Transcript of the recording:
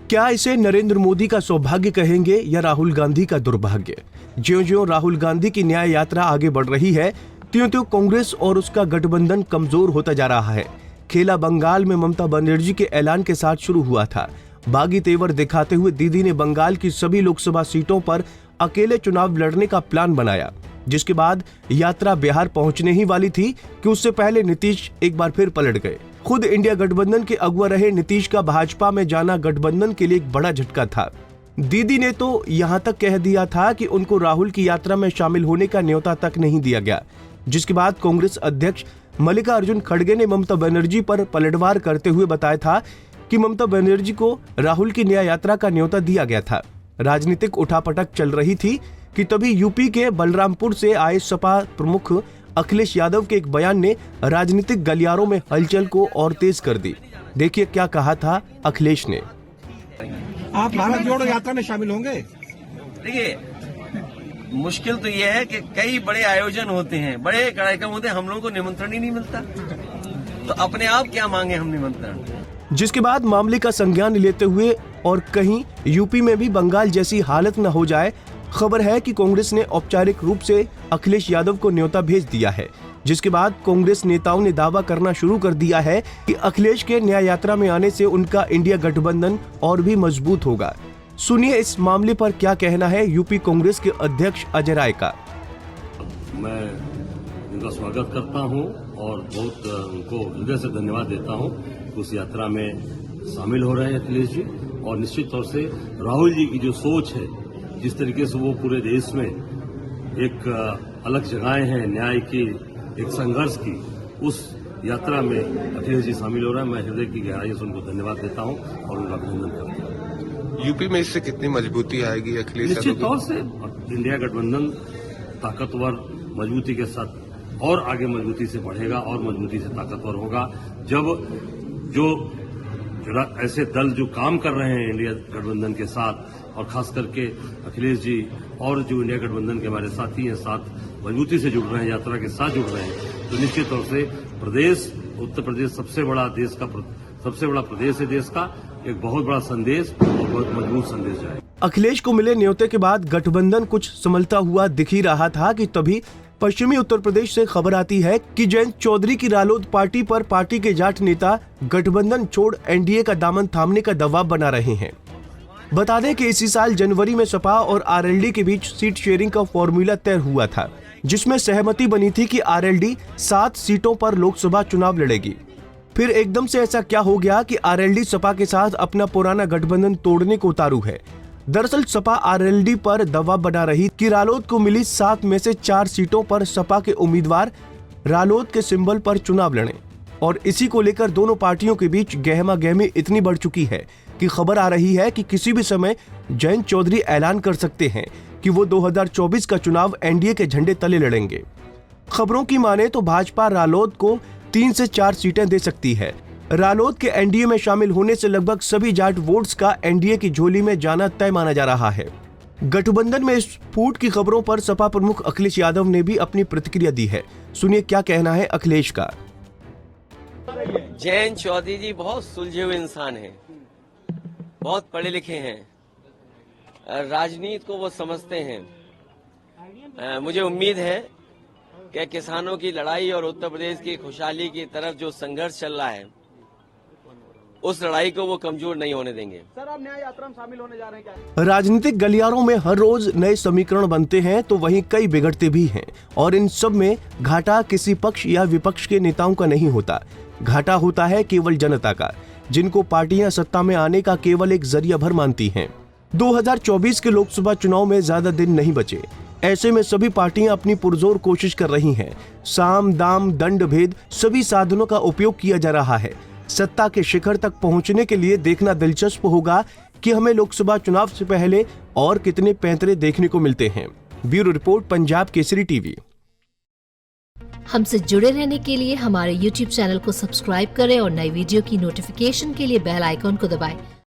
क्या इसे नरेंद्र मोदी का सौभाग्य कहेंगे या राहुल गांधी का दुर्भाग्य? ज्यों-ज्यों राहुल गांधी की न्याय यात्रा आगे बढ़ रही है, त्यों-त्यों कांग्रेस और उसका गठबंधन कमजोर होता जा रहा है। खेला बंगाल में ममता बनर्जी के ऐलान के साथ शुरू हुआ था। बागी तेवर दिखाते हुए दीदी ने बंगाल की सभी लोकसभा सीटों पर अकेले चुनाव लड़ने का प्लान बनाया, जिसके बाद यात्रा बिहार पहुंचने ही वाली थी कि उससे पहले नीतीश एक बार फिर पलट गए। खुद इंडिया गठबंधन के अगुवा रहे नीतीश का भाजपा में जाना गठबंधन के लिए एक बड़ा झटका था। दीदी ने तो यहां तक कह दिया था कि उनको राहुल की यात्रा में शामिल होने का न्योता तक नहीं दिया गया, जिसके बाद कांग्रेस अध्यक्ष मल्लिकार्जुन खड़गे ने ममता बनर्जी पर पलटवार करते हुए बताया था कि ममता बनर्जी को राहुल की न्याय यात्रा का न्योता दिया गया था। राजनीतिक उठापटक चल रही थी कि तभी यूपी के बलरामपुर से आए सपा प्रमुख अखिलेश यादव के एक बयान ने राजनीतिक गलियारों में हलचल को और तेज कर दी। देखिए क्या कहा था अखिलेश ने। आप भारत जोड़ो यात्रा में शामिल होंगे? देखिए, मुश्किल तो यह है कि कई बड़े आयोजन होते हैं, बड़े कार्यक्रम होते हैं, हम लोगों को निमंत्रण ही नहीं मिलता, तो अपने आप क्या मांगे हम निमंत्रण। जिसके बाद मामले का संज्ञान लेते हुए और कहीं यूपी में भी बंगाल जैसी हालत न हो जाए, खबर है कि कांग्रेस ने औपचारिक रूप से अखिलेश यादव को न्योता भेज दिया है। जिसके बाद कांग्रेस नेताओं ने दावा करना शुरू कर दिया है कि अखिलेश के न्याय यात्रा में आने से उनका इंडिया गठबंधन और भी मजबूत होगा। सुनिए इस मामले पर क्या कहना है यूपी कांग्रेस के अध्यक्ष अजय राय का। मैं उनका स्वागत करता हूं और बहुत उनको हृदय से धन्यवाद देता हूं कि उस यात्रा में शामिल हो रहे हैं अखिलेश जी। और निश्चित तौर से राहुल जी की जो सोच है, जिस तरीके से वो पूरे देश में एक अलग जगहें हैं न्याय की, एक संघर्ष की, उस यात्रा में अखिलेश जी शामिल हो रहे हैं। मैं हृदय की गहराई से उनको धन्यवाद देता हूं और उनका अभिनंदन करता हूं। यूपी में इससे कितनी मजबूती आएगी अखिलेश? निश्चित तौर से इंडिया गठबंधन ताकतवर मजबूती के साथ और आगे मजबूती से बढ़ेगा और मजबूती से ताकतवर होगा, जब जो ऐसे दल जो काम कर रहे हैं इंडिया गठबंधन के साथ, और खास करके अखिलेश जी और जो इंडिया गठबंधन के हमारे साथी हैं, साथ मजबूती से जुड़ रहे हैं, यात्रा के साथ जुड़ रहे हैं, तो निश्चित तौर से प्रदेश, उत्तर प्रदेश सबसे बड़ा प्रदेश है देश का, एक बहुत बड़ा संदेश और बहुत मजबूत संदेश जाए। अखिलेश को मिले न्योते के बाद गठबंधन कुछ संभलता हुआ दिख ही रहा था कि तभी पश्चिमी उत्तर प्रदेश से खबर आती है कि जयंत चौधरी की रालोद पार्टी पर पार्टी के जाट नेता गठबंधन छोड़ एनडीए का दामन थामने का दबाव बना रहे हैं। बता दें कि इसी साल जनवरी में सपा और आरएलडी के बीच सीट शेयरिंग का फॉर्मूला तय हुआ था, जिसमें सहमति बनी थी कि आरएलडी 7 सीटों पर लोकसभा चुनाव लड़ेगी। फिर एकदम से ऐसा क्या हो गया कि आरएलडी सपा के साथ अपना पुराना गठबंधन तोड़ने को उतारू है। दरअसल सपा आरएलडी पर दबाव बना रही कि रालोद को मिली 7 में से 4 सीटों पर सपा के उम्मीदवार रालोद के सिंबल पर चुनाव लड़ें, और इसी को लेकर दोनों पार्टियों के बीच गहमा गहमी इतनी बढ़ चुकी है कि खबर आ रही है कि किसी भी समय जयंत चौधरी ऐलान कर सकते हैं कि वो 2024 का चुनाव एनडीए के झंडे तले लड़ेंगे। खबरों की माने तो भाजपा रालोद को 3 से 4 सीटें दे सकती है। रालोद के एनडीए में शामिल होने से लगभग सभी जाट वोट्स का एनडीए की झोली में जाना तय माना जा रहा है। गठबंधन में इस फूट की खबरों पर सपा प्रमुख अखिलेश यादव ने भी अपनी प्रतिक्रिया दी है। सुनिए क्या कहना है अखिलेश का। जयंत चौधरी जी बहुत सुलझे हुए इंसान हैं, बहुत पढ़े लिखे हैं, राजनीति को वो समझते हैं। मुझे उम्मीद है कि किसानों की लड़ाई और उत्तर प्रदेश की खुशहाली की तरफ जो संघर्ष चल रहा है, उस लड़ाई को वो कमजोर नहीं होने देंगे। सर, आप न्याय यात्रा में शामिल होने जा रहे हैं क्या? राजनीतिक गलियारों में हर रोज नए समीकरण बनते हैं तो वहीं कई बिगड़ते भी हैं, और इन सब में घाटा किसी पक्ष या विपक्ष के नेताओं का नहीं होता। घाटा होता है केवल जनता का, जिनको पार्टियां सत्ता में आने का केवल एक जरिया भर मानती हैं। 2024 के लोकसभा चुनाव में ज्यादा दिन नहीं बचे। ऐसे में सभी पार्टियां अपनी पुरजोर कोशिश कर रही हैं। साम दाम दंड भेद सभी साधनों का उपयोग किया जा रहा है। सत्ता के शिखर तक पहुंचने के लिए देखना दिलचस्प होगा कि हमें लोकसभा चुनाव से पहले और कितने पैंतरे देखने को मिलते हैं। Bureau report, Punjab Kesari TV. हमसे जुड़े रहने के लिए हमारे YouTube चैनल को सब्सक्राइब करें और नई वीडियो की नोटिफिकेशन के लिए बेल आइकॉन को दबाएं।